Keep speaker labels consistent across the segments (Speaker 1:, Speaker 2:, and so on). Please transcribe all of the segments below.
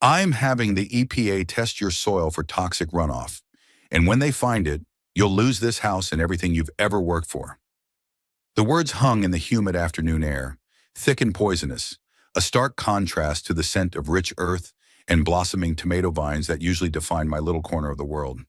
Speaker 1: I'm having the EPA test your soil for toxic runoff. And when they find it, you'll lose this house and everything you've ever worked for. The words hung in the humid afternoon air, thick and poisonous, a stark contrast to the scent of rich earth and blossoming tomato vines that usually define my little corner of the world.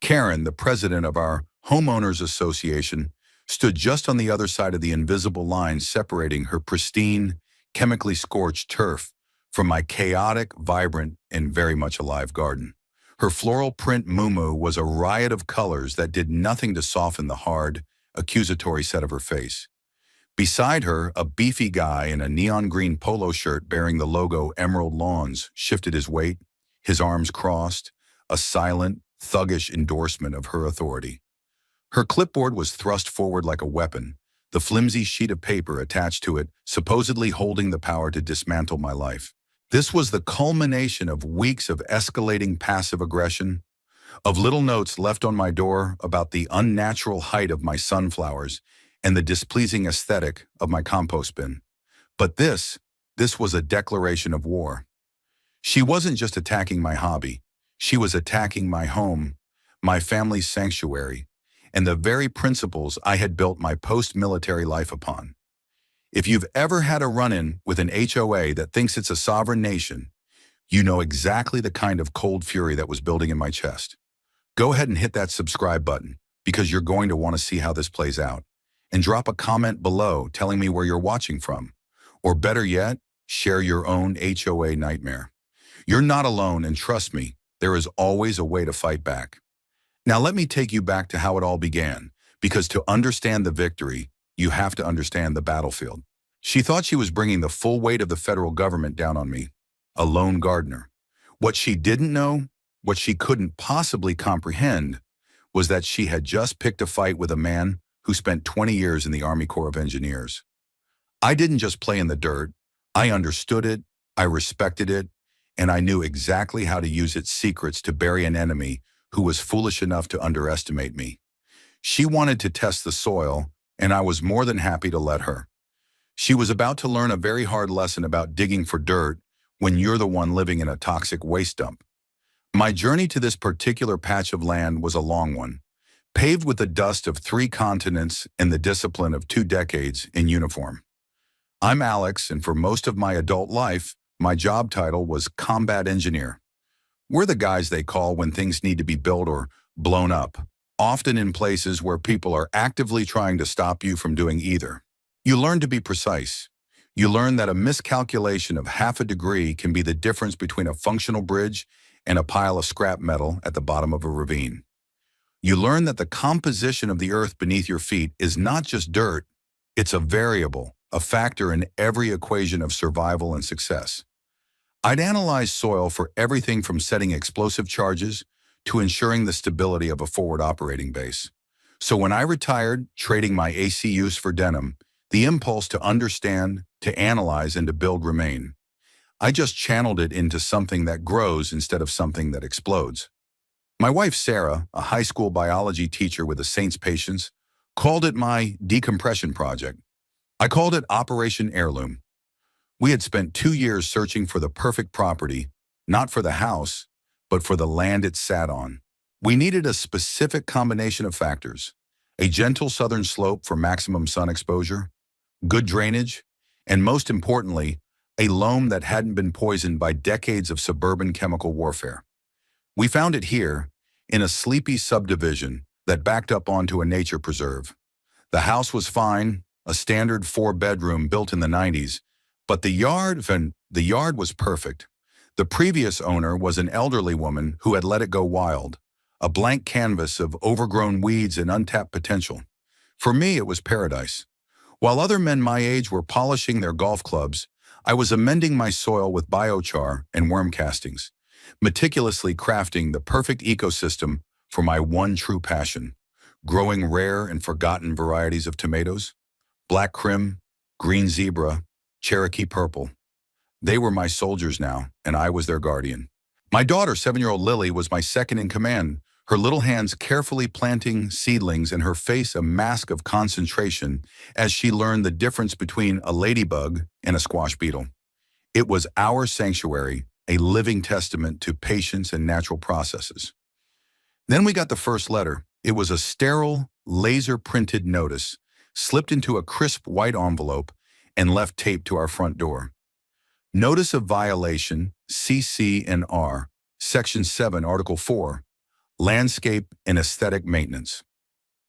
Speaker 1: Karen, the president of our homeowners association, stood just on the other side of the invisible line separating her pristine, chemically scorched turf from my chaotic, vibrant, and very much alive garden. Her floral print muumuu was a riot of colors that did nothing to soften the hard, accusatory set of her face. Beside her, a beefy guy in a neon green polo shirt bearing the logo Emerald Lawns shifted his weight, his arms crossed, a silent, thuggish endorsement of her authority. Her clipboard was thrust forward like a weapon, the flimsy sheet of paper attached to it supposedly holding the power to dismantle my life. This was the culmination of weeks of escalating passive aggression, of little notes left on my door about the unnatural height of my sunflowers and the displeasing aesthetic of my compost bin. But this was a declaration of war. She wasn't just attacking my hobby. She was attacking my home, my family's sanctuary, and the very principles I had built my post-military life upon. If you've ever had a run-in with an HOA that thinks it's a sovereign nation, you know exactly the kind of cold fury that was building in my chest. Go ahead and hit that subscribe button because you're going to want to see how this plays out. And drop a comment below telling me where you're watching from. Or better yet, share your own HOA nightmare. You're not alone, and trust me, there is always a way to fight back. Now let me take you back to how it all began, because to understand the victory, you have to understand the battlefield. She thought she was bringing the full weight of the federal government down on me, a lone gardener. What she didn't know, what she couldn't possibly comprehend, was that she had just picked a fight with a man who spent 20 years in the Army Corps of Engineers. I didn't just play in the dirt. I understood it, I respected it, and I knew exactly how to use its secrets to bury an enemy who was foolish enough to underestimate me. She wanted to test the soil, and I was more than happy to let her. She was about to learn a very hard lesson about digging for dirt when you're the one living in a toxic waste dump. My journey to this particular patch of land was a long one, paved with the dust of 3 continents and the discipline of 2 decades in uniform. I'm Alex, and for most of my adult life, my job title was combat engineer. We're the guys they call when things need to be built or blown up, often in places where people are actively trying to stop you from doing either. You learn to be precise. You learn that a miscalculation of half a degree can be the difference between a functional bridge and a pile of scrap metal at the bottom of a ravine. You learn that the composition of the earth beneath your feet is not just dirt, it's a variable, a factor in every equation of survival and success. I'd analyze soil for everything from setting explosive charges to ensuring the stability of a forward operating base. So when I retired, trading my AC use for denim, the impulse to understand, to analyze, and to build remained. I just channeled it into something that grows instead of something that explodes. My wife, Sarah, a high school biology teacher with a saint's patience, called it my decompression project. I called it Operation Heirloom. We had spent 2 years searching for the perfect property, not for the house, but for the land it sat on. We needed a specific combination of factors: a gentle southern slope for maximum sun exposure, good drainage, and most importantly, a loam that hadn't been poisoned by decades of suburban chemical warfare. We found it here, in a sleepy subdivision that backed up onto a nature preserve. The house was fine, a standard 4-bedroom built in the 90s, but the yard was perfect. The previous owner was an elderly woman who had let it go wild, a blank canvas of overgrown weeds and untapped potential. For me, it was paradise. While other men my age were polishing their golf clubs, I was amending my soil with biochar and worm castings, meticulously crafting the perfect ecosystem for my one true passion: growing rare and forgotten varieties of tomatoes, black crim, green zebra, Cherokee purple. They were my soldiers now, and I was their guardian. My daughter, 7-year-old Lily, was my second in command, her little hands carefully planting seedlings and her face a mask of concentration as she learned the difference between a ladybug and a squash beetle. It was our sanctuary, a living testament to patience and natural processes. Then we got the first letter. It was a sterile, laser-printed notice, slipped into a crisp white envelope and left taped to our front door. Notice of Violation, CC&R, Section 7, Article 4, Landscape and Aesthetic Maintenance.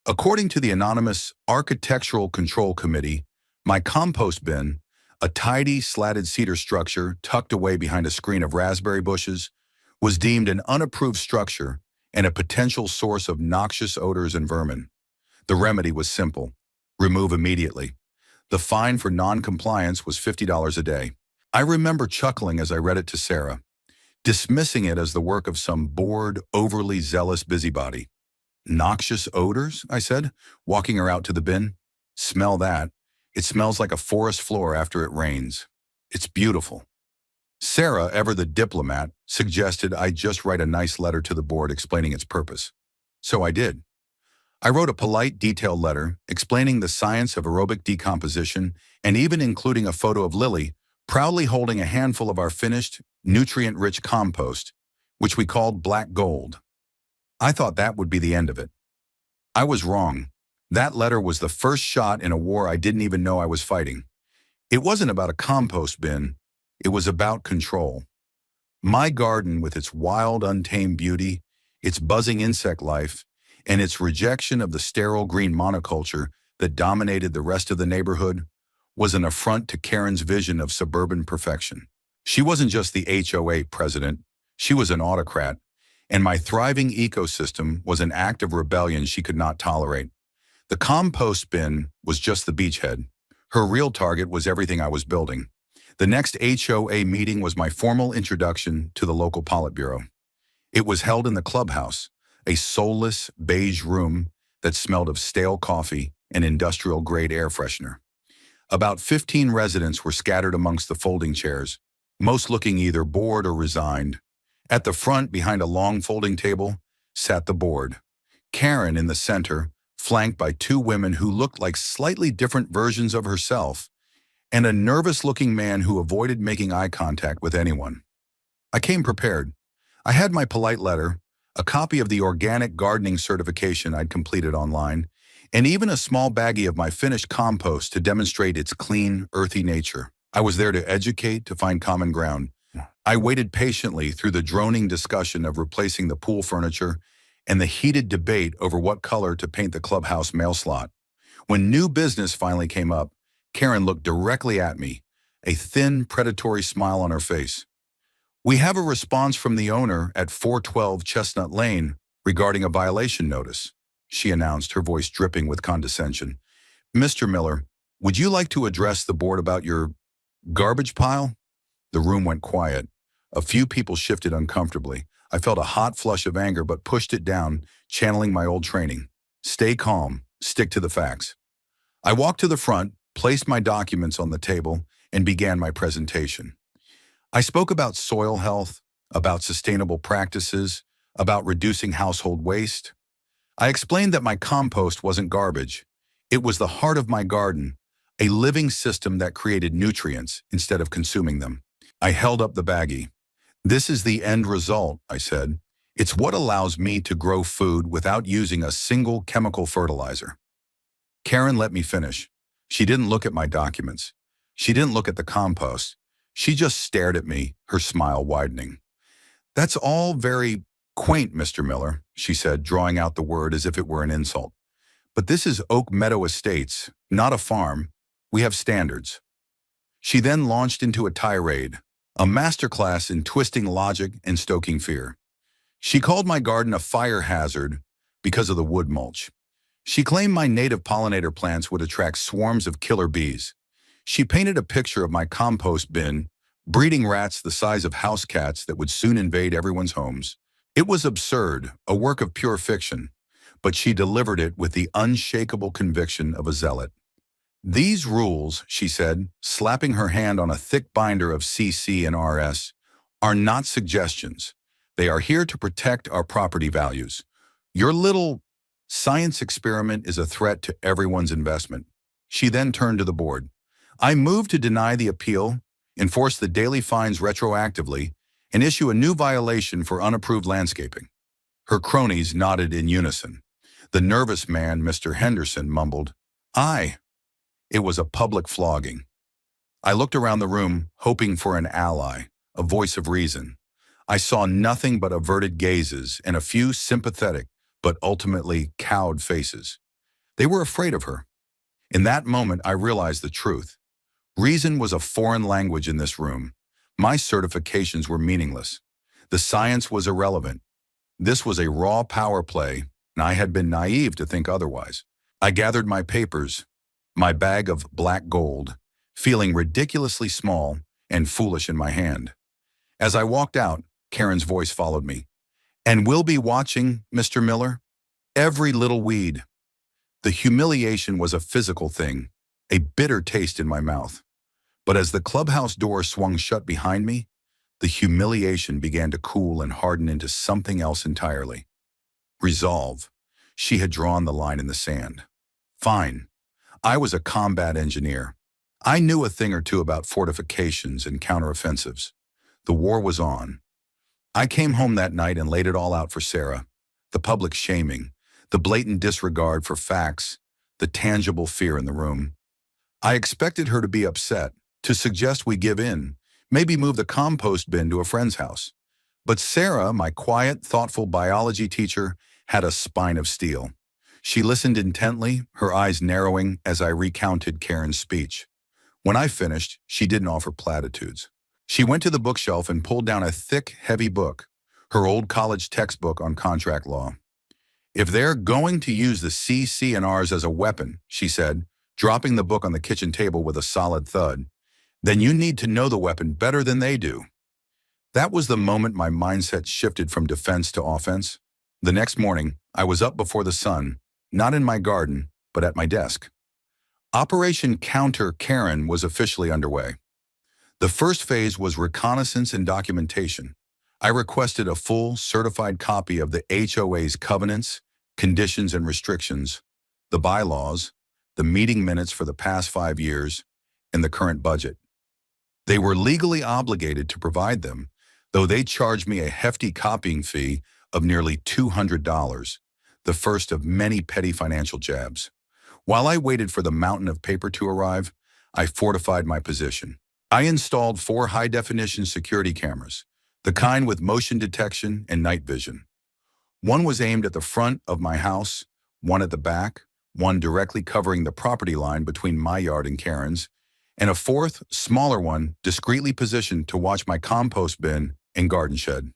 Speaker 1: According to the anonymous Architectural Control Committee, my compost bin, a tidy slatted cedar structure tucked away behind a screen of raspberry bushes, was deemed an unapproved structure and a potential source of noxious odors and vermin. The remedy was simple: remove immediately. The fine for non-compliance was $50 a day. I remember chuckling as I read it to Sarah, dismissing it as the work of some bored, overly zealous busybody. Noxious odors, I said, walking her out to the bin. Smell that. It smells like a forest floor after it rains. It's beautiful. Sarah, ever the diplomat, suggested I just write a nice letter to the board explaining its purpose. So I did. I wrote a polite, detailed letter explaining the science of aerobic decomposition and even including a photo of Lily proudly holding a handful of our finished, nutrient-rich compost, which we called black gold. I thought that would be the end of it. I was wrong. That letter was the first shot in a war I didn't even know I was fighting. It wasn't about a compost bin. It was about control. My garden, with its wild, untamed beauty, its buzzing insect life, and its rejection of the sterile green monoculture that dominated the rest of the neighborhood, was an affront to Karen's vision of suburban perfection. She wasn't just the HOA president, she was an autocrat, and my thriving ecosystem was an act of rebellion she could not tolerate. The compost bin was just the beachhead. Her real target was everything I was building. The next HOA meeting was my formal introduction to the local Politburo. It was held in the clubhouse, a soulless beige room that smelled of stale coffee and industrial-grade air freshener. About 15 residents were scattered amongst the folding chairs, most looking either bored or resigned. At the front, behind a long folding table, sat the board. Karen in the center, flanked by two women who looked like slightly different versions of herself, and a nervous-looking man who avoided making eye contact with anyone. I came prepared. I had my polite letter, a copy of the organic gardening certification I'd completed online, and even a small baggie of my finished compost to demonstrate its clean, earthy nature. I was there to educate, to find common ground. I waited patiently through the droning discussion of replacing the pool furniture and the heated debate over what color to paint the clubhouse mail slot. When new business finally came up, Karen looked directly at me, a thin, predatory smile on her face. "We have a response from the owner at 412 Chestnut Lane regarding a violation notice," she announced, her voice dripping with condescension. "Mr. Miller, would you like to address the board about your garbage pile?" The room went quiet. A few people shifted uncomfortably. I felt a hot flush of anger but pushed it down, channeling my old training. Stay calm, stick to the facts. I walked to the front, placed my documents on the table, and began my presentation. I spoke about soil health, about sustainable practices, about reducing household waste. I explained that my compost wasn't garbage. It was the heart of my garden, a living system that created nutrients instead of consuming them. I held up the baggie. "This is the end result," I said. "It's what allows me to grow food without using a single chemical fertilizer." Karen let me finish. She didn't look at my documents. She didn't look at the compost. She just stared at me, her smile widening. "That's all very quaint, Mr. Miller," she said, drawing out the word as if it were an insult. "But this is Oak Meadow Estates, not a farm. We have standards." She then launched into a tirade, a masterclass in twisting logic and stoking fear. She called my garden a fire hazard because of the wood mulch. She claimed my native pollinator plants would attract swarms of killer bees. She painted a picture of my compost bin, breeding rats the size of house cats that would soon invade everyone's homes. It was absurd, a work of pure fiction, but she delivered it with the unshakable conviction of a zealot. "These rules," she said, slapping her hand on a thick binder of CC and RS, "are not suggestions. They are here to protect our property values. Your little science experiment is a threat to everyone's investment." She then turned to the board. "I move to deny the appeal, enforce the daily fines retroactively, and issue a new violation for unapproved landscaping. Her cronies nodded in unison. The nervous man, Mr. Henderson, mumbled, "Aye." It was a public flogging. I looked around the room, hoping for an ally, a voice of reason. I saw nothing but averted gazes and a few sympathetic, but ultimately cowed faces. They were afraid of her. In that moment, I realized the truth. Reason was a foreign language in this room. My certifications were meaningless. The science was irrelevant. This was a raw power play, and I had been naive to think otherwise. I gathered my papers, my bag of black gold, feeling ridiculously small and foolish in my hand. As I walked out, Karen's voice followed me. "And we'll be watching, Mr. Miller? Every little weed." The humiliation was a physical thing, a bitter taste in my mouth. But as the clubhouse door swung shut behind me, the humiliation began to cool and harden into something else entirely. Resolve. She had drawn the line in the sand. Fine. I was a combat engineer. I knew a thing or two about fortifications and counteroffensives. The war was on. I came home that night and laid it all out for Sarah. The public shaming, the blatant disregard for facts, the tangible fear in the room. I expected her to be upset, to suggest we give in, maybe move the compost bin to a friend's house. But Sarah, my quiet, thoughtful biology teacher, had a spine of steel. She listened intently, her eyes narrowing as I recounted Karen's speech. When I finished, she didn't offer platitudes. She went to the bookshelf and pulled down a thick, heavy book, her old college textbook on contract law. "If they're going to use the CC&Rs as a weapon," she said, dropping the book on the kitchen table with a solid thud, "then you need to know the weapon better than they do." That was the moment my mindset shifted from defense to offense. The next morning, I was up before the sun, not in my garden, but at my desk. Operation Counter Karen was officially underway. The first phase was reconnaissance and documentation. I requested a full, certified copy of the HOA's covenants, conditions and restrictions, the bylaws, the meeting minutes for the past 5 years, and the current budget. They were legally obligated to provide them, though they charged me a hefty copying fee of nearly $200, the first of many petty financial jabs. While I waited for the mountain of paper to arrive, I fortified my position. I installed 4 high-definition security cameras, the kind with motion detection and night vision. One was aimed at the front of my house, one at the back, one directly covering the property line between my yard and Karen's, and a fourth, smaller one discreetly positioned to watch my compost bin and garden shed.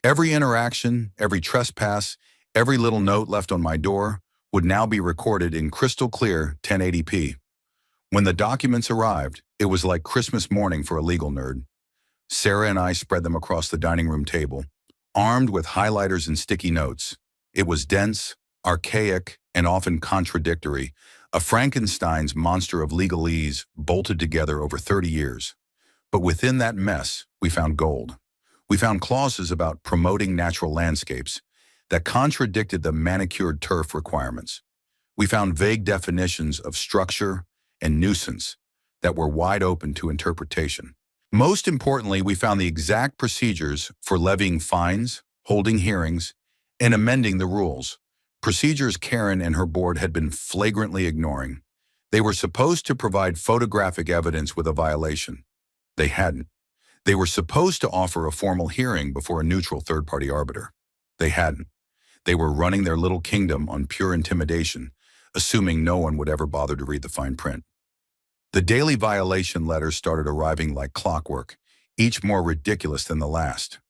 Speaker 1: Every interaction, every trespass, every little note left on my door would now be recorded in crystal clear 1080p. When the documents arrived, it was like Christmas morning for a legal nerd. Sarah and I spread them across the dining room table, armed with highlighters and sticky notes. It was dense, archaic, and often contradictory, a Frankenstein's monster of legalese bolted together over 30 years. But within that mess, we found gold. We found clauses about promoting natural landscapes that contradicted the manicured turf requirements. We found vague definitions of structure and nuisance that were wide open to interpretation. Most importantly, we found the exact procedures for levying fines, holding hearings, and amending the rules. Procedures Karen and her board had been flagrantly ignoring. They were supposed to provide photographic evidence with a violation. They hadn't. They were supposed to offer a formal hearing before a neutral third-party arbiter. They hadn't. They were running their little kingdom on pure intimidation, assuming no one would ever bother to read the fine print. The daily violation letters started arriving like clockwork, each more ridiculous than the last.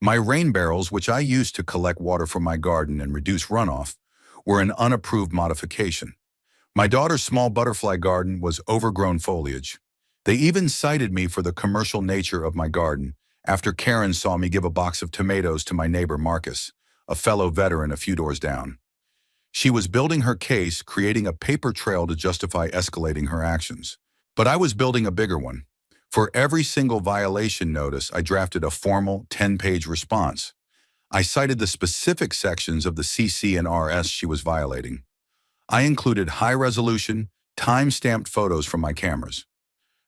Speaker 1: My rain barrels, which I used to collect water from my garden and reduce runoff, were an unapproved modification. My daughter's small butterfly garden was overgrown foliage. They even cited me for the commercial nature of my garden after Karen saw me give a box of tomatoes to my neighbor Marcus, a fellow veteran a few doors down. She was building her case, creating a paper trail to justify escalating her actions. But I was building a bigger one. For every single violation notice, I drafted a formal 10-page response. I cited the specific sections of the CC&RS she was violating. I included high-resolution, time-stamped photos from my cameras.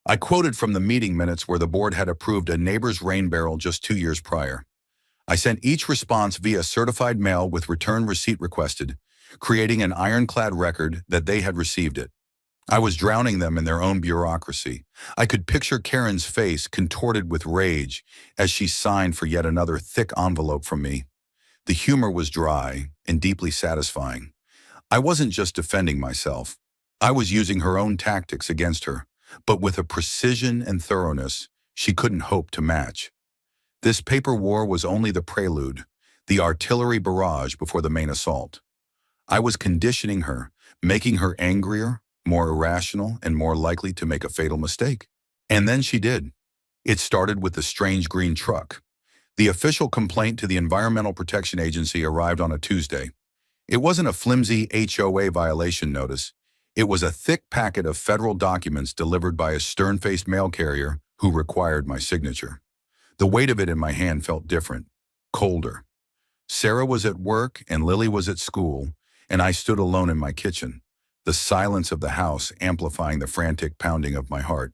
Speaker 1: I quoted from the meeting minutes where the board had approved a neighbor's rain barrel just 2 years prior. I sent each response via certified mail with return receipt requested, creating an ironclad record that they had received it. I was drowning them in their own bureaucracy. I could picture Karen's face contorted with rage as she signed for yet another thick envelope from me. The humor was dry and deeply satisfying. I wasn't just defending myself. I was using her own tactics against her, but with a precision and thoroughness she couldn't hope to match. This paper war was only the prelude, the artillery barrage before the main assault. I was conditioning her, making her angrier, more irrational, and more likely to make a fatal mistake. And then she did. It started with the strange green truck. The official complaint to the Environmental Protection Agency arrived on a Tuesday. It wasn't a flimsy HOA violation notice. It was a thick packet of federal documents delivered by a stern-faced mail carrier who required my signature. The weight of it in my hand felt different, colder. Sarah was at work and Lily was at school, and I stood alone in my kitchen, the silence of the house amplifying the frantic pounding of my heart.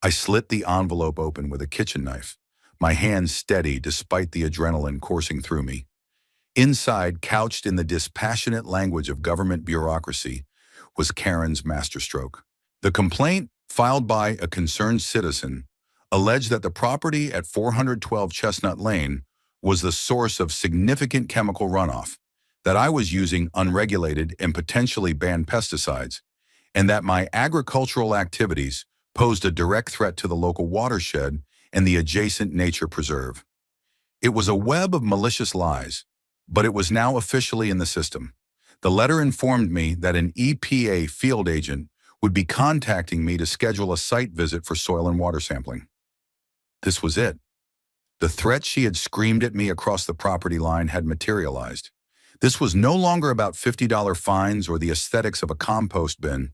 Speaker 1: I slit the envelope open with a kitchen knife, my hand steady despite the adrenaline coursing through me. Inside, couched in the dispassionate language of government bureaucracy, was Karen's masterstroke. The complaint, filed by a concerned citizen, alleged that the property at 412 Chestnut Lane was the source of significant chemical runoff, that I was using unregulated and potentially banned pesticides, and that my agricultural activities posed a direct threat to the local watershed and the adjacent nature preserve. It was a web of malicious lies, but it was now officially in the system. The letter informed me that an EPA field agent would be contacting me to schedule a site visit for soil and water sampling. This was it. The threat she had screamed at me across the property line had materialized. This was no longer about $50 fines or the aesthetics of a compost bin.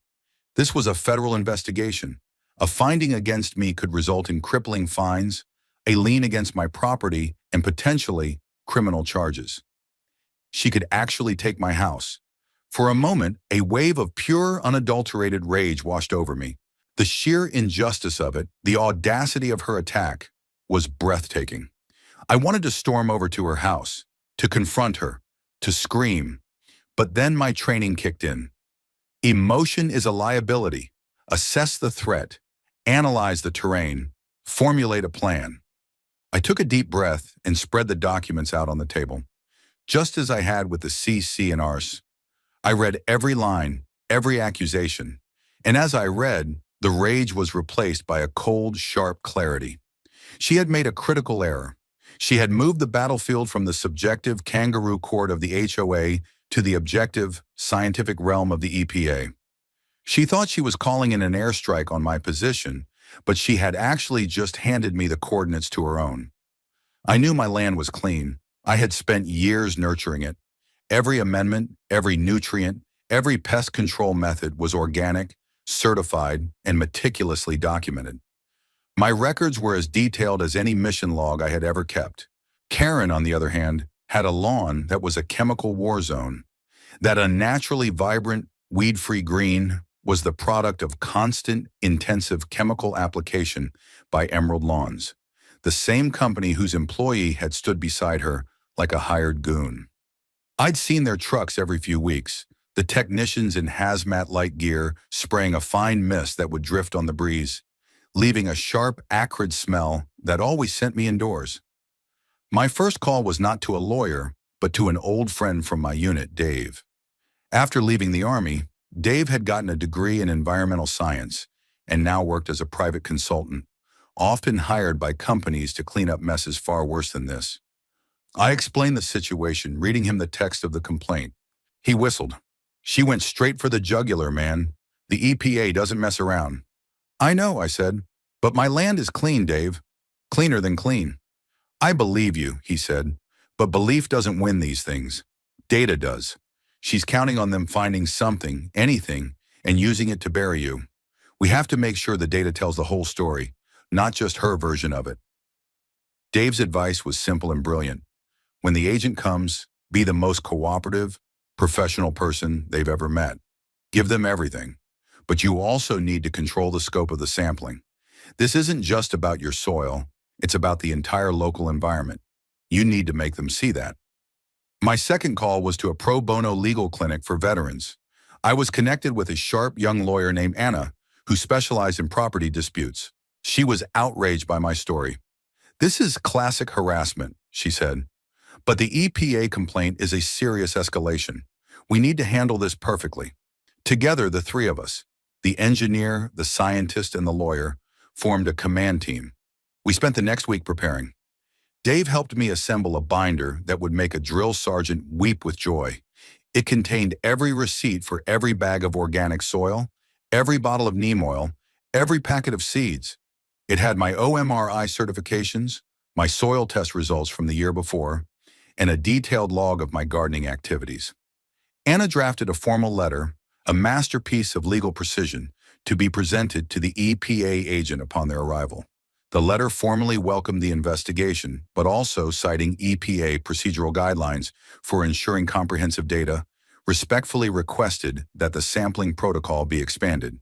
Speaker 1: This was a federal investigation. A finding against me could result in crippling fines, a lien against my property, and potentially criminal charges. She could actually take my house. For a moment, a wave of pure, unadulterated rage washed over me. The sheer injustice of it, the audacity of her attack, was breathtaking. I wanted to storm over to her house, to confront her, to scream. But then my training kicked in. Emotion is a liability. Assess the threat, analyze the terrain, formulate a plan. I took a deep breath and spread the documents out on the table. Just as I had with the CC and ARS, I read every line, every accusation, and as I read, the rage was replaced by a cold, sharp clarity. She had made a critical error. She had moved the battlefield from the subjective kangaroo court of the HOA to the objective, scientific realm of the EPA. She thought she was calling in an airstrike on my position, but she had actually just handed me the coordinates to her own. I knew my land was clean. I had spent years nurturing it. Every amendment, every nutrient, every pest control method was organic, certified, and meticulously documented. My records were as detailed as any mission log I had ever kept. Karen, on the other hand, had a lawn that was a chemical war zone. That unnaturally vibrant, weed-free green was the product of constant, intensive chemical application by Emerald Lawns, the same company whose employee had stood beside her like a hired goon. I'd seen their trucks every few weeks, the technicians in hazmat-like gear spraying a fine mist that would drift on the breeze, leaving a sharp, acrid smell that always sent me indoors. My first call was not to a lawyer, but to an old friend from my unit, Dave. After leaving the Army, Dave had gotten a degree in environmental science and now worked as a private consultant, often hired by companies to clean up messes far worse than this. I explained the situation, reading him the text of the complaint. He whistled. "She went straight for the jugular, man. The EPA doesn't mess around." "I know," I said, "but my land is clean, Dave. Cleaner than clean." "I believe you," he said, "but belief doesn't win these things. Data does. She's counting on them finding something, anything, and using it to bury you. We have to make sure the data tells the whole story, not just her version of it." Dave's advice was simple and brilliant. When the agent comes, be the most cooperative, professional person they've ever met. Give them everything. but you also need to control the scope of the sampling. This isn't just about your soil, it's about the entire local environment. You need to make them see that. My second call was to a pro bono legal clinic for veterans. I was connected with a sharp young lawyer named Anna, who specialized in property disputes. She was outraged by my story. "This is classic harassment," she said. "But the EPA complaint is a serious escalation. We need to handle this perfectly." Together, the three of us, the engineer, the scientist, and the lawyer, formed a command team. We spent the next week preparing. Dave helped me assemble a binder that would make a drill sergeant weep with joy. It contained every receipt for every bag of organic soil, every bottle of neem oil, every packet of seeds. It had my OMRI certifications, my soil test results from the year before, and a detailed log of my gardening activities. Anna drafted a formal letter, a masterpiece of legal precision, to be presented to the EPA agent upon their arrival. The letter formally welcomed the investigation, but also citing EPA procedural guidelines for ensuring comprehensive data, respectfully requested that the sampling protocol be expanded.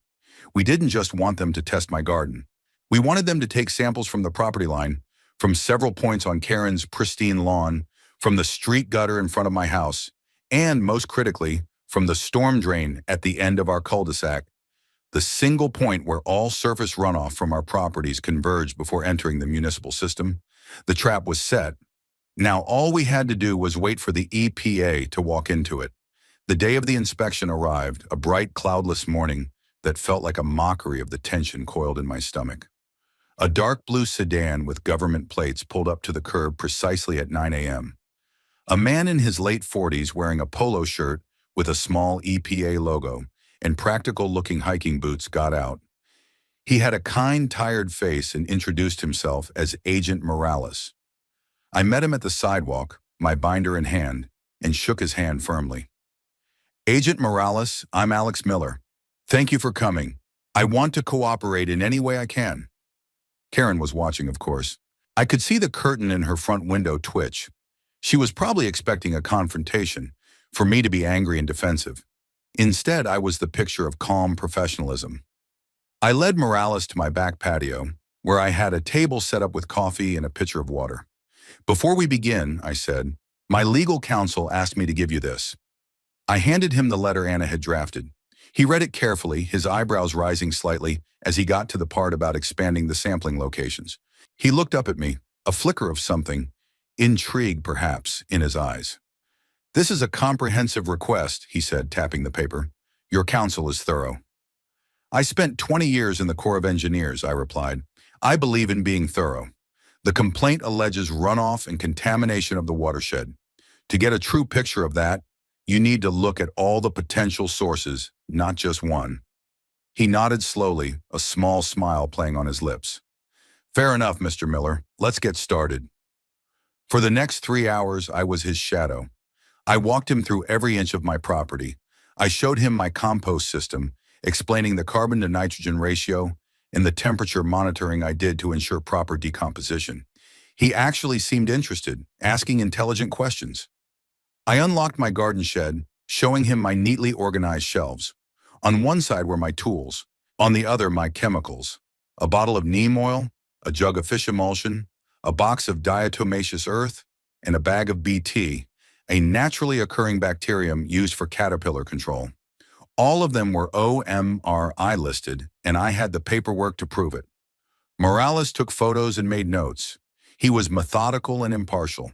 Speaker 1: We didn't just want them to test my garden. We wanted them to take samples from the property line, from several points on Karen's pristine lawn, from the street gutter in front of my house, and most critically, from the storm drain at the end of our cul-de-sac, the single point where all surface runoff from our properties converged before entering the municipal system. The trap was set. Now all we had to do was wait for the EPA to walk into it. The day of the inspection arrived, a bright, cloudless morning that felt like a mockery of the tension coiled in my stomach. A dark blue sedan with government plates pulled up to the curb precisely at 9 a.m. A man in his late 40s wearing a polo shirt with a small EPA logo and practical-looking hiking boots got out. He had a kind, tired face and introduced himself as Agent Morales. I met him at the sidewalk, my binder in hand, and shook his hand firmly. "Agent Morales, I'm Alex Miller. Thank you for coming. I want to cooperate in any way I can." Karen was watching, of course. I could see the curtain in her front window twitch. She was probably expecting a confrontation, for me to be angry and defensive. Instead, I was the picture of calm professionalism. I led Morales to my back patio, where I had a table set up with coffee and a pitcher of water. "Before we begin," I said, "my legal counsel asked me to give you this." I handed him the letter Anna had drafted. He read it carefully, his eyebrows rising slightly as he got to the part about expanding the sampling locations. He looked up at me, a flicker of something, intrigue perhaps, in his eyes. "This is a comprehensive request," he said, tapping the paper. "Your counsel is thorough." "I spent 20 years in the Corps of Engineers," I replied. "I believe in being thorough. The complaint alleges runoff and contamination of the watershed. To get a true picture of that, you need to look at all the potential sources, not just one." He nodded slowly, a small smile playing on his lips. "Fair enough, Mr. Miller. Let's get started." For the next 3 hours, I was his shadow. I walked him through every inch of my property. I showed him my compost system, explaining the carbon to nitrogen ratio and the temperature monitoring I did to ensure proper decomposition. He actually seemed interested, asking intelligent questions. I unlocked my garden shed, showing him my neatly organized shelves. On one side were my tools, on the other my chemicals. A bottle of neem oil, a jug of fish emulsion, a box of diatomaceous earth, and a bag of BT, a naturally occurring bacterium used for caterpillar control. All of them were OMRI listed, and I had the paperwork to prove it. Morales took photos and made notes. He was methodical and impartial.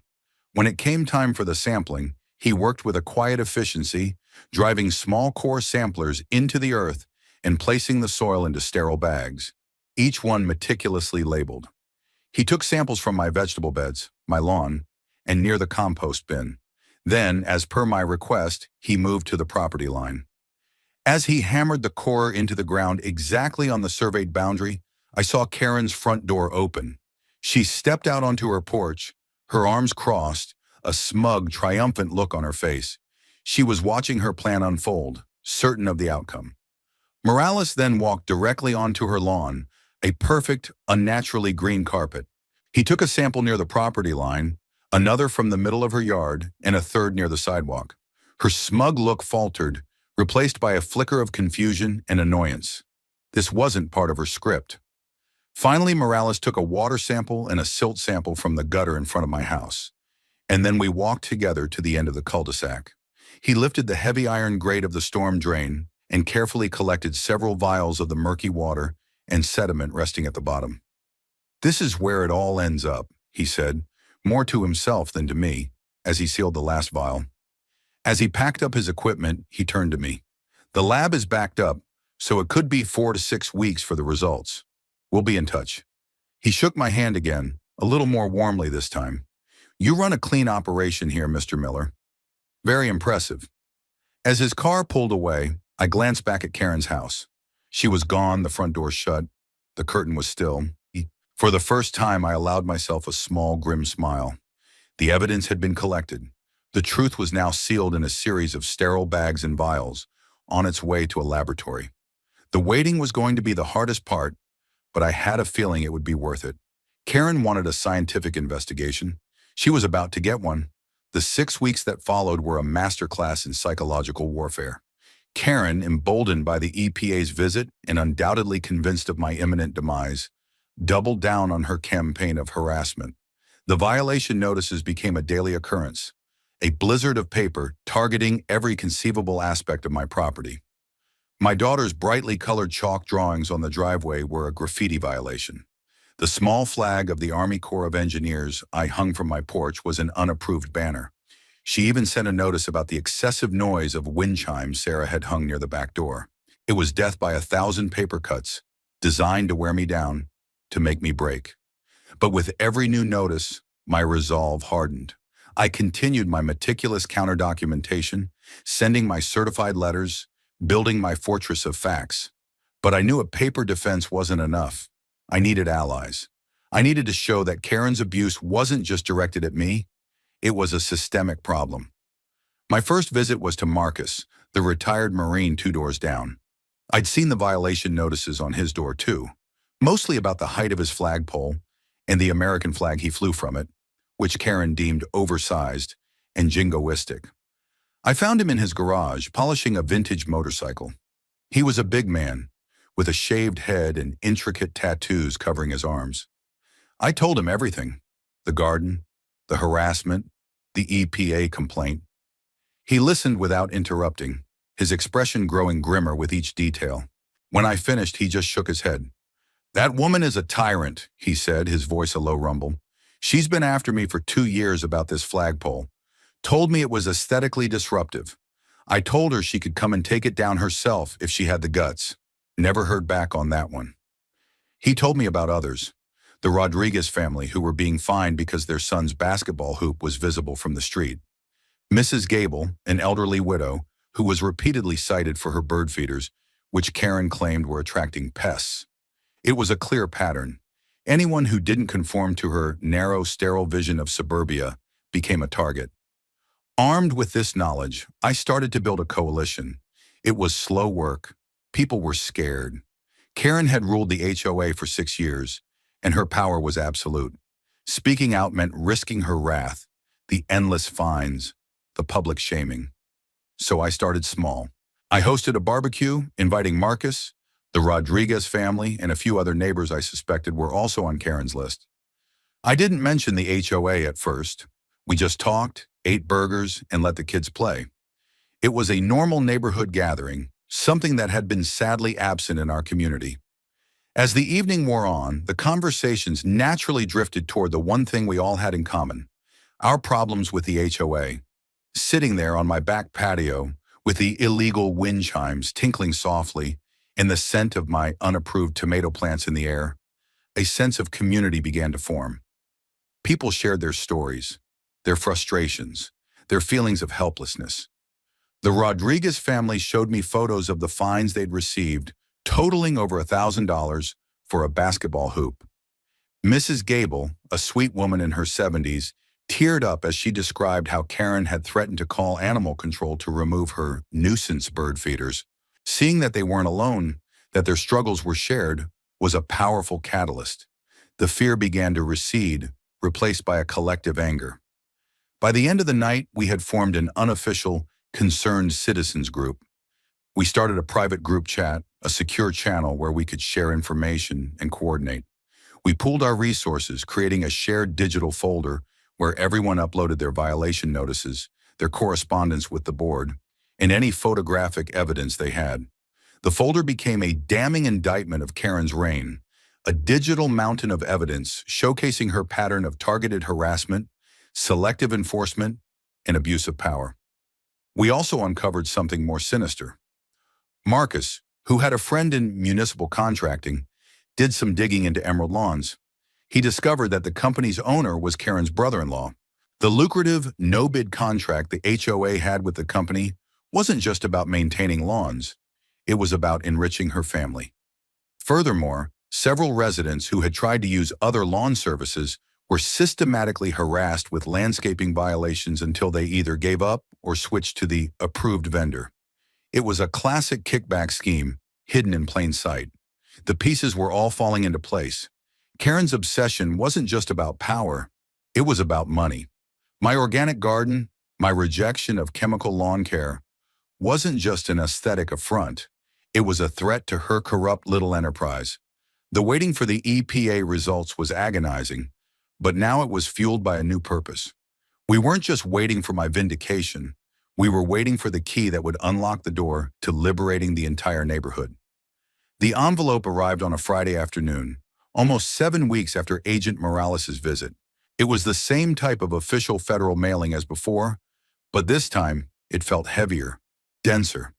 Speaker 1: When it came time for the sampling, he worked with a quiet efficiency, driving small core samplers into the earth and placing the soil into sterile bags, each one meticulously labeled. He took samples from my vegetable beds, my lawn, and near the compost bin. Then, as per my request, he moved to the property line. As he hammered the core into the ground exactly on the surveyed boundary, I saw Karen's front door open. She stepped out onto her porch, her arms crossed, a smug, triumphant look on her face. She was watching her plan unfold, certain of the outcome. Morales then walked directly onto her lawn, a perfect, unnaturally green carpet. He took a sample near the property line, another from the middle of her yard, and a third near the sidewalk. Her smug look faltered, replaced by a flicker of confusion and annoyance. This wasn't part of her script. Finally, Morales took a water sample and a silt sample from the gutter in front of my house, and then we walked together to the end of the cul-de-sac. He lifted the heavy iron grate of the storm drain and carefully collected several vials of the murky water and sediment resting at the bottom. "This is where it all ends up," he said, more to himself than to me, as he sealed the last vial. As he packed up his equipment, he turned to me. "The lab is backed up, so it could be 4 to 6 weeks for the results. We'll be in touch." He shook my hand again, a little more warmly this time. "You run a clean operation here, Mr. Miller." Very impressive. As his car pulled away, I glanced back at Karen's house. She was gone, the front door shut. The curtain was still. For the first time, I allowed myself a small, grim smile. The evidence had been collected. The truth was now sealed in a series of sterile bags and vials, on its way to a laboratory. The waiting was going to be the hardest part, but I had a feeling it would be worth it. Karen wanted a scientific investigation. She was about to get one. The 6 weeks that followed were a masterclass in psychological warfare. Karen, emboldened by the EPA's visit and undoubtedly convinced of my imminent demise, doubled down on her campaign of harassment. The violation notices became a daily occurrence, a blizzard of paper targeting every conceivable aspect of my property. My daughter's brightly colored chalk drawings on the driveway were a graffiti violation. The small flag of the Army Corps of Engineers I hung from my porch was an unapproved banner. She even sent a notice about the excessive noise of wind chimes Sarah had hung near the back door. It was death by 1,000 paper cuts, designed to wear me down, to make me break. But with every new notice, my resolve hardened. I continued my meticulous counter-documentation, sending my certified letters, building my fortress of facts. But I knew a paper defense wasn't enough. I needed allies. I needed to show that Karen's abuse wasn't just directed at me, it was a systemic problem. My first visit was to Marcus, the retired Marine 2 doors down. I'd seen the violation notices on his door too, mostly about the height of his flagpole and the American flag he flew from it, which Karen deemed oversized and jingoistic. I found him in his garage, polishing a vintage motorcycle. He was a big man, with a shaved head and intricate tattoos covering his arms. I told him everything: the garden, the harassment, the EPA complaint. He listened without interrupting, his expression growing grimmer with each detail. When I finished, he just shook his head. "That woman is a tyrant," he said, his voice a low rumble. "She's been after me for 2 years about this flagpole. Told me it was aesthetically disruptive. I told her she could come and take it down herself if she had the guts. Never heard back on that one." He told me about others. The Rodriguez family, who were being fined because their son's basketball hoop was visible from the street. Mrs. Gable, an elderly widow, who was repeatedly cited for her bird feeders, which Karen claimed were attracting pests. It was a clear pattern. Anyone who didn't conform to her narrow, sterile vision of suburbia became a target. Armed with this knowledge, I started to build a coalition. It was slow work. People were scared. Karen had ruled the HOA for 6 years, and her power was absolute. Speaking out meant risking her wrath, the endless fines, the public shaming. So I started small. I hosted a barbecue, inviting Marcus, the Rodriguez family, and a few other neighbors I suspected were also on Karen's list. I didn't mention the HOA at first. We just talked, ate burgers, and let the kids play. It was a normal neighborhood gathering, something that had been sadly absent in our community. As the evening wore on, the conversations naturally drifted toward the one thing we all had in common: our problems with the HOA. Sitting there on my back patio, with the illegal wind chimes tinkling softly and the scent of my unapproved tomato plants in the air, a sense of community began to form. People shared their stories, their frustrations, their feelings of helplessness. The Rodriguez family showed me photos of the fines they'd received, totaling over $1,000 for a basketball hoop. Mrs. Gable, a sweet woman in her 70s, teared up as she described how Karen had threatened to call animal control to remove her nuisance bird feeders. Seeing that they weren't alone, that their struggles were shared, was a powerful catalyst. The fear began to recede, replaced by a collective anger. By the end of the night, we had formed an unofficial, concerned citizens group. We started a private group chat, a secure channel where we could share information and coordinate. We pooled our resources, creating a shared digital folder where everyone uploaded their violation notices, their correspondence with the board, and any photographic evidence they had. The folder became a damning indictment of Karen's reign, a digital mountain of evidence showcasing her pattern of targeted harassment, selective enforcement, and abuse of power. We also uncovered something more sinister. Marcus, who had a friend in municipal contracting, did some digging into Emerald Lawns. He discovered that the company's owner was Karen's brother-in-law. The lucrative no-bid contract the HOA had with the company wasn't just about maintaining lawns. It was about enriching her family. Furthermore, several residents who had tried to use other lawn services were systematically harassed with landscaping violations until they either gave up or switched to the approved vendor. It was a classic kickback scheme, hidden in plain sight. The pieces were all falling into place. Karen's obsession wasn't just about power, it was about money. My organic garden, my rejection of chemical lawn care, wasn't just an aesthetic affront. It was a threat to her corrupt little enterprise. The waiting for the EPA results was agonizing, but now it was fueled by a new purpose. We weren't just waiting for my vindication, we were waiting for the key that would unlock the door to liberating the entire neighborhood. The envelope arrived on a Friday afternoon, almost 7 weeks after Agent Morales' visit. It was the same type of official federal mailing as before, but this time it felt heavier, denser.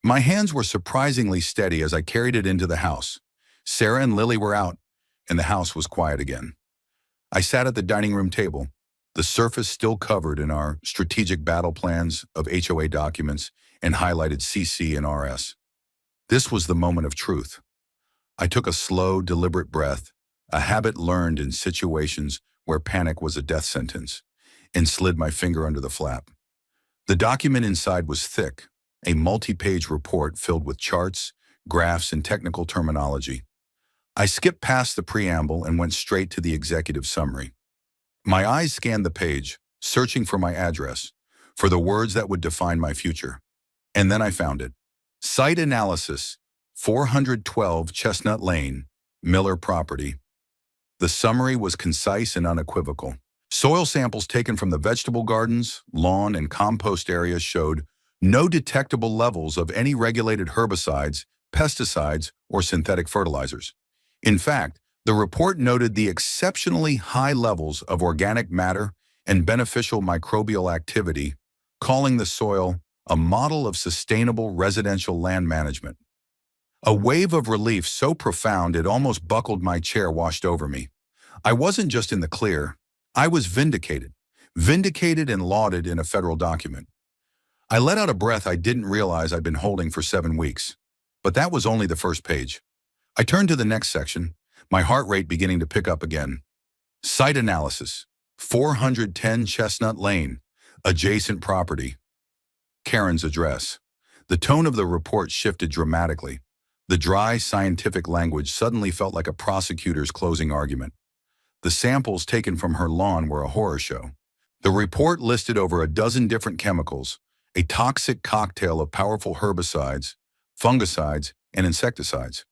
Speaker 1: My hands were surprisingly steady as I carried it into the house. Sarah and Lily were out, and the house was quiet again. I sat at the dining room table, the surface still covered in our strategic battle plans of HOA documents and highlighted CC and RS. This was the moment of truth. I took a slow, deliberate breath, a habit learned in situations where panic was a death sentence, and slid my finger under the flap. The document inside was thick, a multi-page report filled with charts, graphs, and technical terminology. I skipped past the preamble and went straight to the executive summary. My eyes scanned the page, searching for my address, for the words that would define my future. And then I found it. Site analysis, 412 Chestnut Lane, Miller property. The summary was concise and unequivocal. Soil samples taken from the vegetable gardens, lawn, and compost areas showed no detectable levels of any regulated herbicides, pesticides, or synthetic fertilizers. In fact, the report noted the exceptionally high levels of organic matter and beneficial microbial activity, calling the soil a model of sustainable residential land management. A wave of relief so profound it almost buckled my chair washed over me. I wasn't just in the clear, I was vindicated and lauded in a federal document. I let out a breath I didn't realize I'd been holding for 7 weeks, but that was only the first page. I turned to the next section, my heart rate beginning to pick up again. Site analysis, 410 Chestnut Lane, adjacent property. Karen's address. The tone of the report shifted dramatically. The dry, scientific language suddenly felt like a prosecutor's closing argument. The samples taken from her lawn were a horror show. The report listed over a dozen different chemicals, a toxic cocktail of powerful herbicides, fungicides, and insecticides.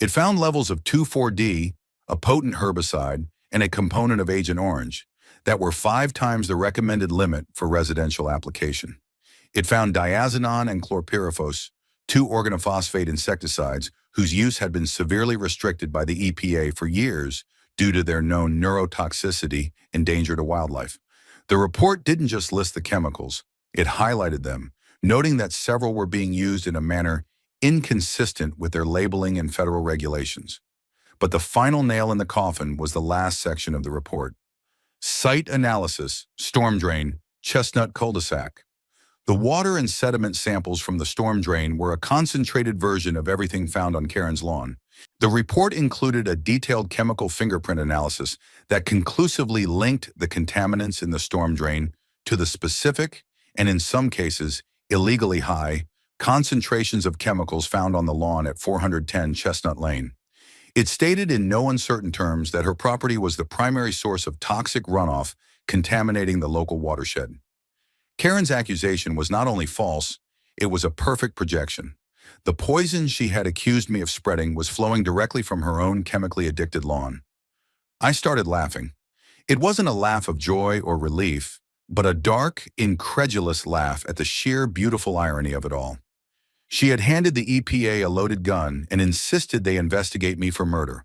Speaker 1: It found levels of 2,4-D, a potent herbicide, and a component of Agent Orange that were 5 times the recommended limit for residential application. It found diazinon and chlorpyrifos, 2 organophosphate insecticides whose use had been severely restricted by the EPA for years due to their known neurotoxicity and danger to wildlife. The report didn't just list the chemicals, it highlighted them, noting that several were being used in a manner inconsistent with their labeling and federal regulations. But the final nail in the coffin was the last section of the report. Site analysis, storm drain, Chestnut cul-de-sac. The water and sediment samples from the storm drain were a concentrated version of everything found on Karen's lawn. The report included a detailed chemical fingerprint analysis that conclusively linked the contaminants in the storm drain to the specific, and in some cases, illegally high, concentrations of chemicals found on the lawn at 410 Chestnut Lane. It stated in no uncertain terms that her property was the primary source of toxic runoff contaminating the local watershed. Karen's accusation was not only false, It was a perfect projection. The poison she had accused me of spreading was flowing directly from her own chemically addicted lawn. I started laughing. It wasn't a laugh of joy or relief, but a dark, incredulous laugh at the sheer beautiful irony of it all. She had handed the EPA a loaded gun and insisted they investigate me for murder,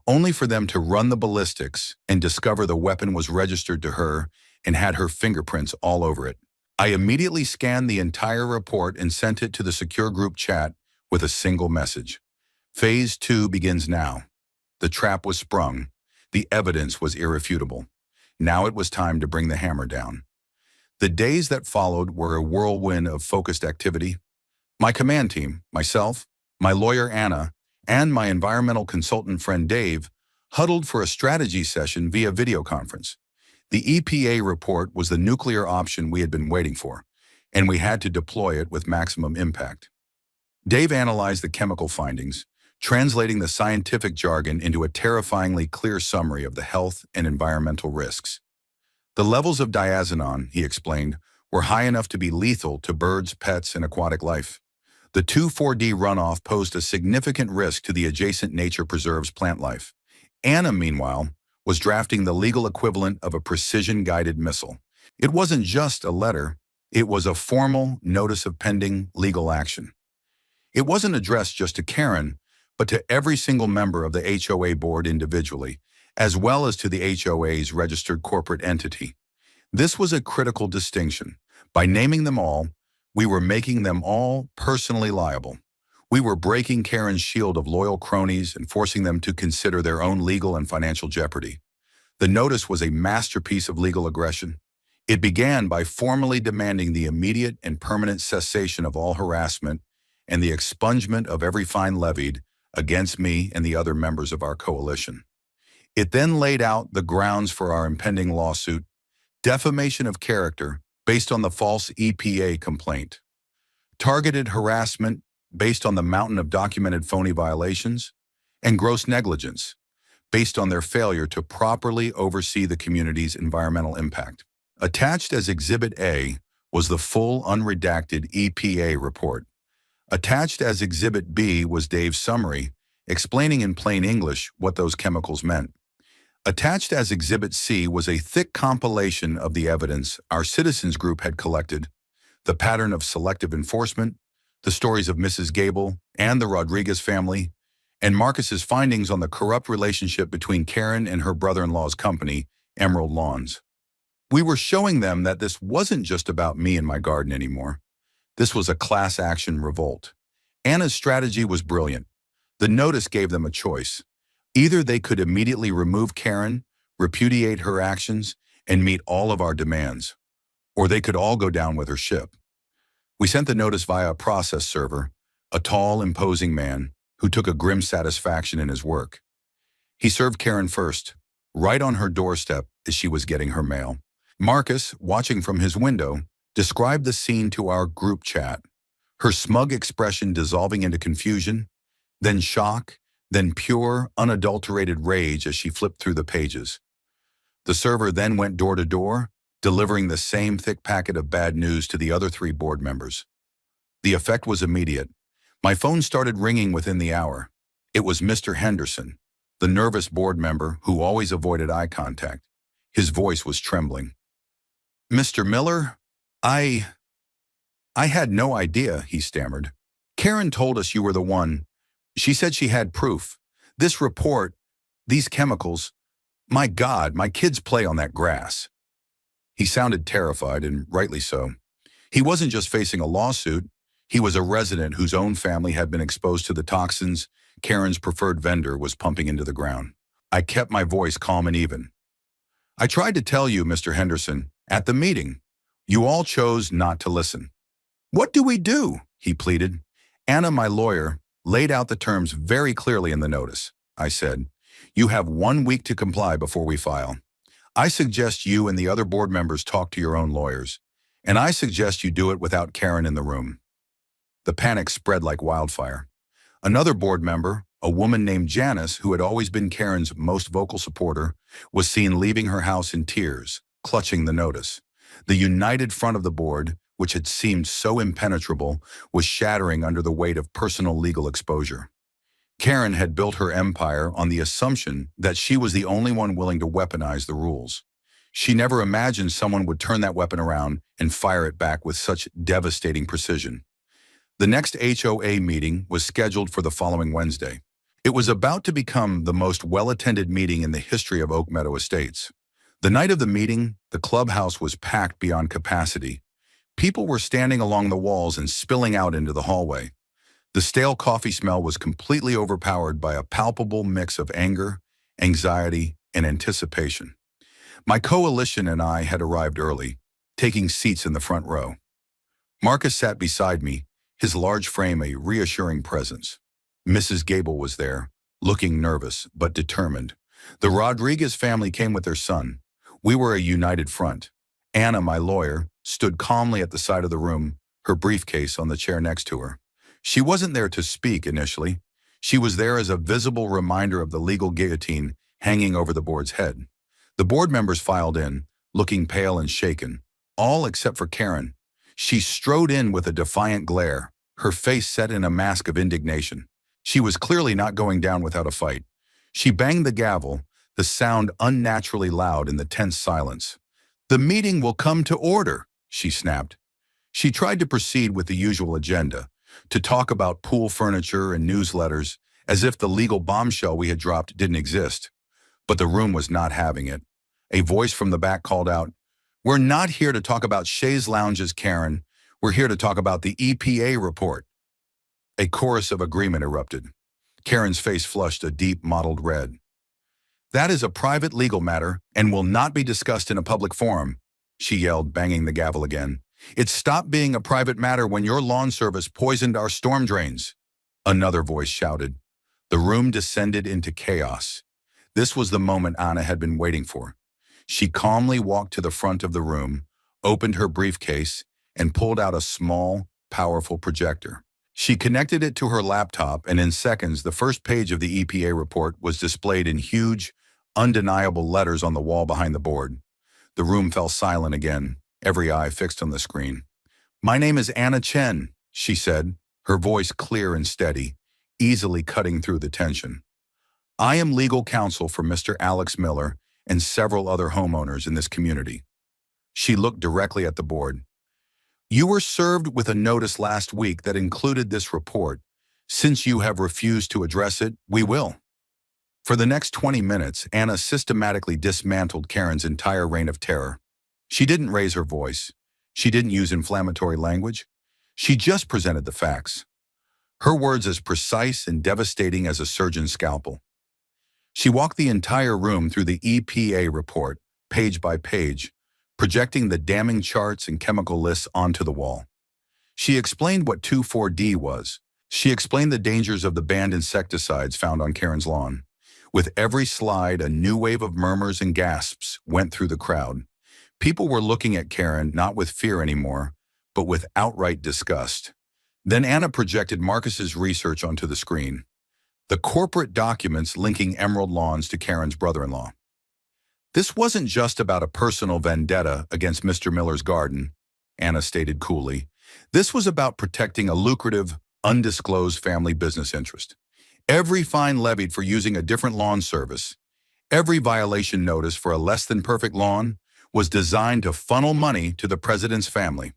Speaker 1: only for them to run the ballistics and discover the weapon was registered to her and had her fingerprints all over it. I immediately scanned the entire report and sent it to the secure group chat with a single message. Phase 2 begins now. The trap was sprung. The evidence was irrefutable. Now it was time to bring the hammer down. The days that followed were a whirlwind of focused activity. My command team, myself, my lawyer Anna, and my environmental consultant friend Dave huddled for a strategy session via video conference. The EPA report was the nuclear option we had been waiting for, and we had to deploy it with maximum impact. Dave analyzed the chemical findings, translating the scientific jargon into a terrifyingly clear summary of the health and environmental risks. The levels of diazinon, he explained, were high enough to be lethal to birds, pets, and aquatic life. The 2,4-D runoff posed a significant risk to the adjacent nature preserve's plant life. Anna, meanwhile, was drafting the legal equivalent of a precision-guided missile. It wasn't just a letter, it was a formal notice of pending legal action. It wasn't addressed just to Karen, but to every single member of the HOA board individually, as well as to the HOA's registered corporate entity. This was a critical distinction. By naming them all, we were making them all personally liable. We were breaking Karen's shield of loyal cronies and forcing them to consider their own legal and financial jeopardy. The notice was a masterpiece of legal aggression. It began by formally demanding the immediate and permanent cessation of all harassment and the expungement of every fine levied against me and the other members of our coalition. It then laid out the grounds for our impending lawsuit: defamation of character based on the false EPA complaint, targeted harassment based on the mountain of documented phony violations, and gross negligence based on their failure to properly oversee the community's environmental impact. Attached as Exhibit A was the full unredacted EPA report. Attached as Exhibit B was Dave's summary, explaining in plain English what those chemicals meant. Attached as Exhibit C was a thick compilation of the evidence our citizens group had collected, the pattern of selective enforcement, the stories of Mrs. Gable and the Rodriguez family, and Marcus's findings on the corrupt relationship between Karen and her brother-in-law's company, Emerald Lawns. We were showing them that this wasn't just about me and my garden anymore. This was a class action revolt. Anna's strategy was brilliant. The notice gave them a choice. Either they could immediately remove Karen, repudiate her actions, and meet all of our demands, or they could all go down with her ship. We sent the notice via a process server, a tall, imposing man who took a grim satisfaction in his work. He served Karen first, right on her doorstep as she was getting her mail. Marcus, watching from his window, described the scene to our group chat, her smug expression dissolving into confusion, then shock, then pure, unadulterated rage as she flipped through the pages. The server then went door to door, delivering the same thick packet of bad news to the other 3 board members. The effect was immediate. My phone started ringing within the hour. It was Mr. Henderson, the nervous board member who always avoided eye contact. His voice was trembling. "Mr. Miller, I had no idea," he stammered. "Karen told us you were the one. She said she had proof. This report, these chemicals, my God, my kids play on that grass." He sounded terrified, and rightly so. He wasn't just facing a lawsuit. He was a resident whose own family had been exposed to the toxins Karen's preferred vendor was pumping into the ground. I kept my voice calm and even. "I tried to tell you, Mr. Henderson, at the meeting. You all chose not to listen." "What do we do?" he pleaded. "Anna, my lawyer, laid out the terms very clearly in the notice," I said. "You have 1 week to comply before we file. I suggest you and the other board members talk to your own lawyers, and I suggest you do it without Karen in the room." The panic spread like wildfire. Another board member, a woman named Janice, who had always been Karen's most vocal supporter, was seen leaving her house in tears, clutching the notice. The united front of the board, which had seemed so impenetrable, was shattering under the weight of personal legal exposure. Karen had built her empire on the assumption that she was the only one willing to weaponize the rules. She never imagined someone would turn that weapon around and fire it back with such devastating precision. The next HOA meeting was scheduled for the following Wednesday. It was about to become the most well-attended meeting in the history of Oak Meadow Estates. The night of the meeting, the clubhouse was packed beyond capacity. People were standing along the walls and spilling out into the hallway. The stale coffee smell was completely overpowered by a palpable mix of anger, anxiety, and anticipation. My coalition and I had arrived early, taking seats in the front row. Marcus sat beside me, his large frame a reassuring presence. Mrs. Gable was there, looking nervous but determined. The Rodriguez family came with their son. We were a united front. Anna, my lawyer, stood calmly at the side of the room, her briefcase on the chair next to her. She wasn't there to speak initially. She was there as a visible reminder of the legal guillotine hanging over the board's head. The board members filed in, looking pale and shaken, all except for Karen. She strode in with a defiant glare, her face set in a mask of indignation. She was clearly not going down without a fight. She banged the gavel, the sound unnaturally loud in the tense silence. "The meeting will come to order," she snapped. She tried to proceed with the usual agenda, to talk about pool furniture and newsletters, as if the legal bombshell we had dropped didn't exist. But the room was not having it. A voice from the back called out, "We're not here to talk about chaise lounges, Karen. We're here to talk about the EPA report." A chorus of agreement erupted. Karen's face flushed a deep mottled red. "That is a private legal matter and will not be discussed in a public forum," she yelled, banging the gavel again. "It stopped being a private matter when your lawn service poisoned our storm drains." Another voice shouted. The room descended into chaos. This was the moment Anna had been waiting for. She calmly walked to the front of the room, opened her briefcase, and pulled out a small, powerful projector. She connected it to her laptop, and in seconds, the first page of the EPA report was displayed in huge, undeniable letters on the wall behind the board. The room fell silent again, every eye fixed on the screen. "My name is Anna Chen," she said, her voice clear and steady, easily cutting through the tension. "I am legal counsel for Mr. Alex Miller and several other homeowners in this community." She looked directly at the board. "You were served with a notice last week that included this report. Since you have refused to address it, we will." For the next 20 minutes, Anna systematically dismantled Karen's entire reign of terror. She didn't raise her voice. She didn't use inflammatory language. She just presented the facts. Her words as precise and devastating as a surgeon's scalpel. She walked the entire room through the EPA report, page by page, projecting the damning charts and chemical lists onto the wall. She explained what 2,4-D was. She explained the dangers of the banned insecticides found on Karen's lawn. With every slide, a new wave of murmurs and gasps went through the crowd. People were looking at Karen not with fear anymore, but with outright disgust. Then Anna projected Marcus's research onto the screen. The corporate documents linking Emerald Lawns to Karen's brother-in-law. "This wasn't just about a personal vendetta against Mr. Miller's garden," Anna stated coolly. "This was about protecting a lucrative, undisclosed family business interest. Every fine levied for using a different lawn service, every violation notice for a less-than-perfect lawn, was designed to funnel money to the president's family."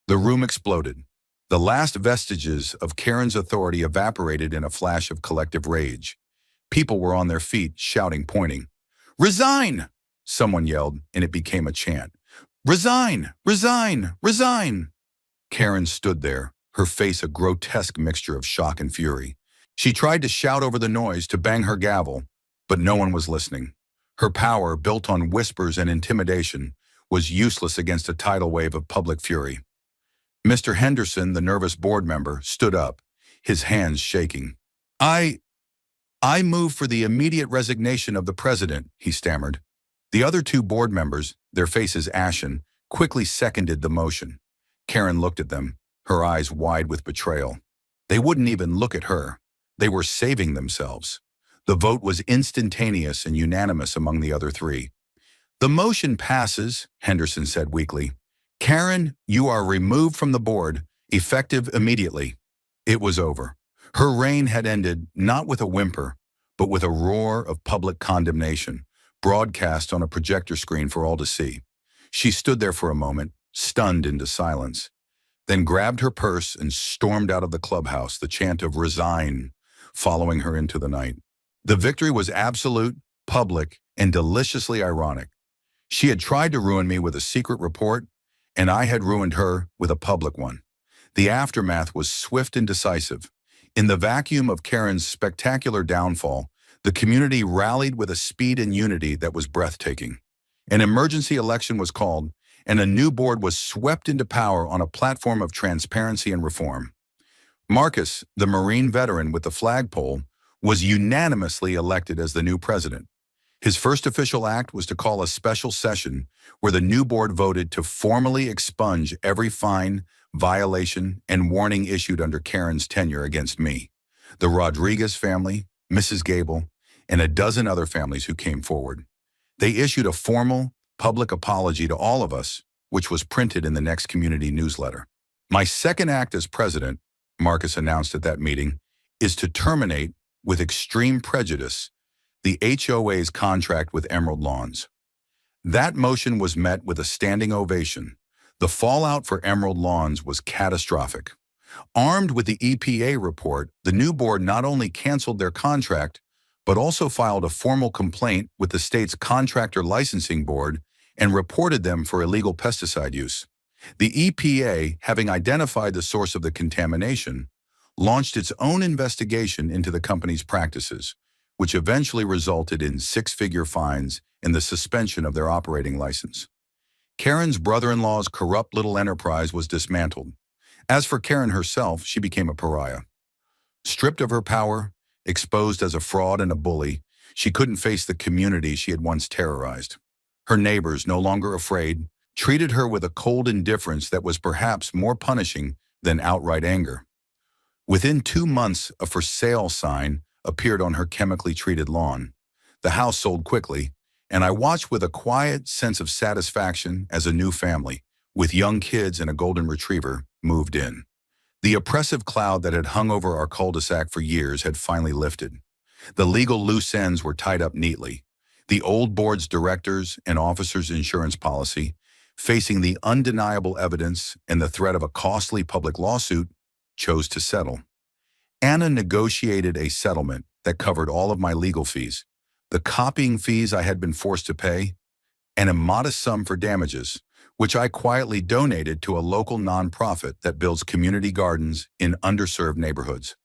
Speaker 1: The room exploded. The last vestiges of Karen's authority evaporated in a flash of collective rage. People were on their feet, shouting, pointing. "Resign!" someone yelled, and it became a chant. "Resign! Resign! Resign!" Karen stood there, her face a grotesque mixture of shock and fury. She tried to shout over the noise, to bang her gavel, but no one was listening. Her power, built on whispers and intimidation, was useless against a tidal wave of public fury. Mr. Henderson, the nervous board member, stood up, his hands shaking. I move for the immediate resignation of the president," he stammered. The other two board members, their faces ashen, quickly seconded the motion. Karen looked at them, her eyes wide with betrayal. They wouldn't even look at her. They were saving themselves. The vote was instantaneous and unanimous among the other three. "The motion passes," Henderson said weakly. Karen, you are removed from the board, effective immediately. It was over. Her reign had ended not with a whimper, but with a roar of public condemnation, broadcast on a projector screen for all to see. She stood there for a moment, stunned into silence, then grabbed her purse and stormed out of the clubhouse, the chant of "Resign" following her into the night. The victory was absolute, public, and deliciously ironic. She had tried to ruin me with a secret report, and I had ruined her with a public one. The aftermath was swift and decisive. In the vacuum of Karen's spectacular downfall, the community rallied with a speed and unity that was breathtaking. An emergency election was called, and a new board was swept into power on a platform of transparency and reform. Marcus, the Marine veteran with the flagpole, was unanimously elected as the new president. His first official act was to call a special session where the new board voted to formally expunge every fine, violation, and warning issued under Karen's tenure against me, the Rodriguez family, Mrs. Gable, and a dozen other families who came forward. They issued a formal, public apology to all of us, which was printed in the next community newsletter. My second act as president, Marcus announced at that meeting, is to terminate, with extreme prejudice, the HOA's contract with Emerald Lawns. That motion was met with a standing ovation. The fallout for Emerald Lawns was catastrophic. Armed with the EPA report, the new board not only canceled their contract, but also filed a formal complaint with the state's contractor licensing board and reported them for illegal pesticide use. The EPA, having identified the source of the contamination, launched its own investigation into the company's practices, which eventually resulted in six-figure fines and the suspension of their operating license. Karen's brother-in-law's corrupt little enterprise was dismantled. As for Karen herself, she became a pariah. Stripped of her power, exposed as a fraud and a bully, she couldn't face the community she had once terrorized. Her neighbors, no longer afraid, treated her with a cold indifference that was perhaps more punishing than outright anger. Within 2 months, a for sale sign appeared on her chemically treated lawn. The house sold quickly, and I watched with a quiet sense of satisfaction as a new family, with young kids and a golden retriever, moved in. The oppressive cloud that had hung over our cul-de-sac for years had finally lifted. The legal loose ends were tied up neatly. The old board's directors and officers' insurance policy, facing the undeniable evidence and the threat of a costly public lawsuit, chose to settle. Anna negotiated a settlement that covered all of my legal fees, the copying fees I had been forced to pay, and a modest sum for damages, which I quietly donated to a local nonprofit that builds community gardens in underserved neighborhoods.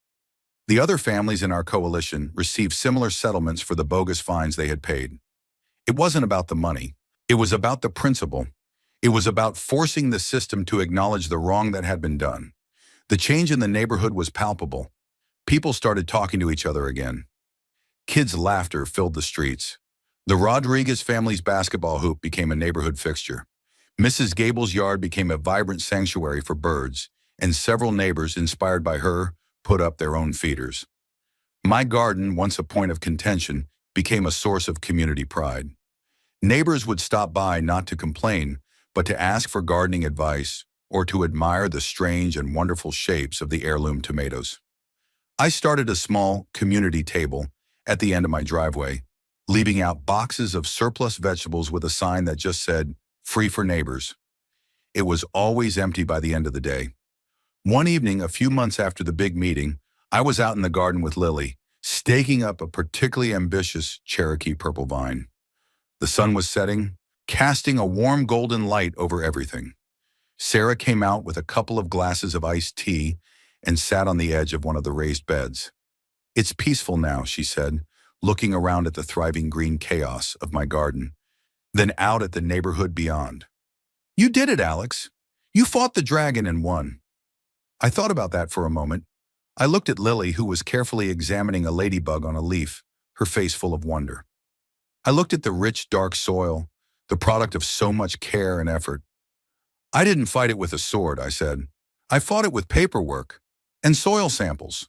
Speaker 1: The other families in our coalition received similar settlements for the bogus fines they had paid. It wasn't about the money. It was about the principle. It was about forcing the system to acknowledge the wrong that had been done. The change in the neighborhood was palpable. People started talking to each other again. Kids' laughter filled the streets. The Rodriguez family's basketball hoop became a neighborhood fixture. Mrs. Gable's yard became a vibrant sanctuary for birds, and several neighbors, inspired by her, put up their own feeders. My garden, once a point of contention, became a source of community pride. Neighbors would stop by not to complain, but to ask for gardening advice or to admire the strange and wonderful shapes of the heirloom tomatoes. I started a small community table at the end of my driveway, leaving out boxes of surplus vegetables with a sign that just said, "Free for neighbors." It was always empty by the end of the day. One evening, a few months after the big meeting, I was out in the garden with Lily, staking up a particularly ambitious Cherokee purple vine. The sun was setting, casting a warm golden light over everything. Sarah came out with a couple of glasses of iced tea and sat on the edge of one of the raised beds. "It's peaceful now," she said, looking around at the thriving green chaos of my garden, then out at the neighborhood beyond. "You did it, Alex. You fought the dragon and won." I thought about that for a moment. I looked at Lily, who was carefully examining a ladybug on a leaf, her face full of wonder. I looked at the rich, dark soil, the product of so much care and effort. "I didn't fight it with a sword," I said. "I fought it with paperwork and soil samples."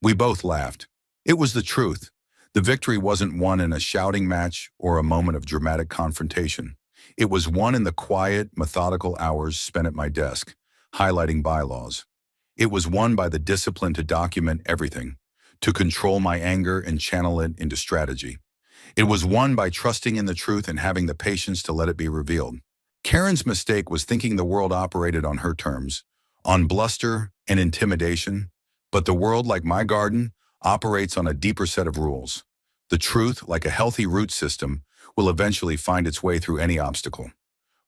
Speaker 1: We both laughed. It was the truth. The victory wasn't won in a shouting match or a moment of dramatic confrontation. It was won in the quiet, methodical hours spent at my desk, highlighting bylaws. It was won by the discipline to document everything, to control my anger and channel it into strategy. It was won by trusting in the truth and having the patience to let it be revealed. Karen's mistake was thinking the world operated on her terms, on bluster and intimidation, but the world, like my garden, operates on a deeper set of rules. The truth, like a healthy root system, will eventually find its way through any obstacle.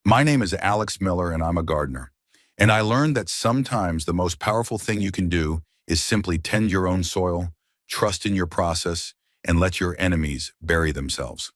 Speaker 1: My name is Alex Miller and I'm a gardener. And I learned that sometimes the most powerful thing you can do is simply tend your own soil, trust in your process, and let your enemies bury themselves.